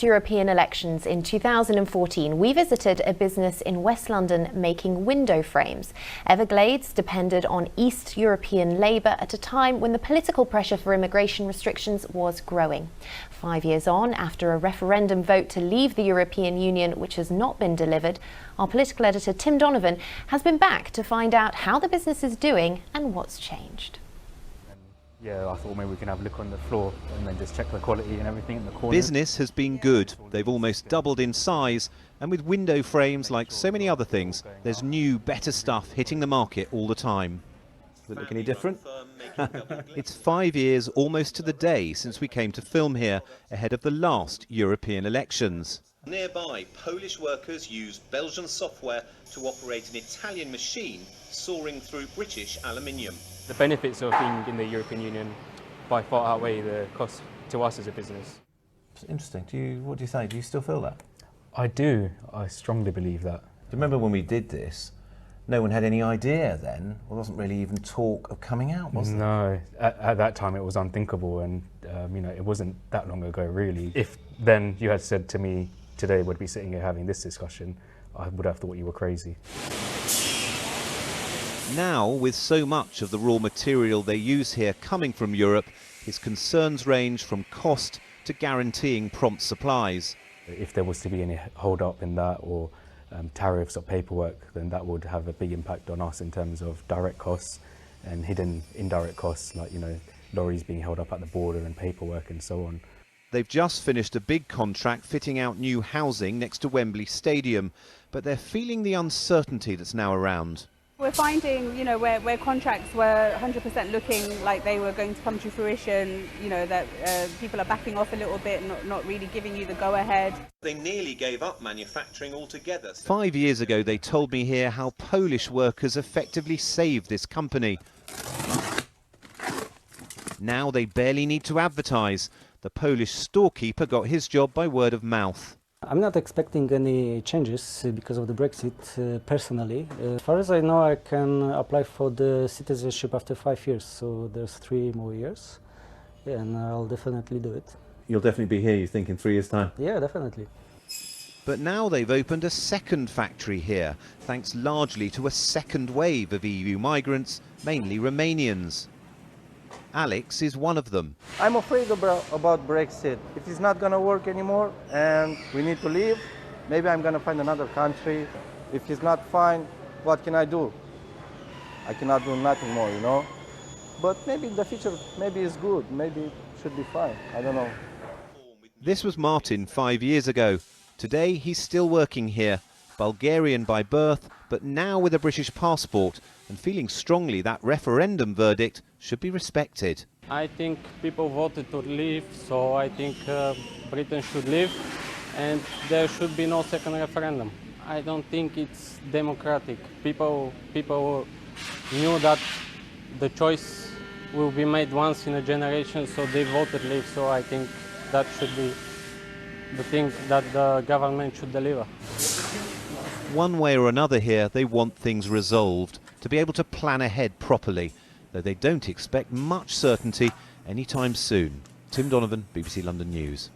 European elections in 2014, we visited a business in West London making window frames. Everglades depended on East European labour at a time when the political pressure for immigration restrictions was growing. 5 years on, after a referendum vote to leave the European Union, which has not been delivered, our political editor Tim Donovan has been back to find out how the business is doing and what's changed. Yeah, I thought maybe we can have a look on the floor and then just check the quality and everything in the corner. Business has been good. They've almost doubled in size, and with window frames, like so many other things, there's new, better stuff hitting the market all the time. Does it look any different? It's 5 years, almost to the day, since we came to film here, ahead of the last European elections. Nearby, Polish workers used Belgian software to operate an Italian machine soaring through British aluminium. The benefits of being in the European Union by far outweigh the cost to us as a business. It's interesting. What do you say? Do you still feel that? I do. I strongly believe that. Do you remember when we did this? No one had any idea then. There wasn't really even talk of coming out, was there? No. At that time it was unthinkable, and it wasn't that long ago really. If then you had said to me today we'd be sitting here having this discussion, I would have thought you were crazy. Now, with so much of the raw material they use here coming from Europe, his concerns range from cost to guaranteeing prompt supplies. If there was to be any hold-up in that, or tariffs or paperwork, then that would have a big impact on us in terms of direct costs and hidden indirect costs, like lorries being held up at the border and paperwork and so on. They've just finished a big contract fitting out new housing next to Wembley Stadium, but they're feeling the uncertainty that's now around. We're finding, where contracts were 100% looking like they were going to come to fruition, that people are backing off a little bit, not really giving you the go-ahead. They nearly gave up manufacturing altogether. 5 years ago, they told me here how Polish workers effectively saved this company. Now they barely need to advertise. The Polish storekeeper got his job by word of mouth. I'm not expecting any changes because of the Brexit personally. As far as I know, I can apply for the citizenship after 5 years, so there's 3 more years, and I'll definitely do it. You'll definitely be here, you think, in 3 years' time? Yeah, definitely. But now they've opened a second factory here, thanks largely to a second wave of EU migrants, mainly Romanians. Alex is one of them. I'm afraid about Brexit. If it's not going to work anymore and we need to leave, maybe I'm going to find another country. If it's not fine, what can I do? I cannot do nothing more, But maybe in the future, maybe it's good. Maybe it should be fine. I don't know. This was Martin 5 years ago. Today he's still working here, Bulgarian by birth, but now with a British passport, and feeling strongly that referendum verdict should be respected. I think people voted to leave, so I think Britain should leave, and there should be no second referendum. I don't think it's democratic. People knew that the choice will be made once in a generation, so they voted leave, so I think that should be the thing that the government should deliver. One way or another here, they want things resolved, to be able to plan ahead properly, though they don't expect much certainty anytime soon. Tim Donovan, BBC London News.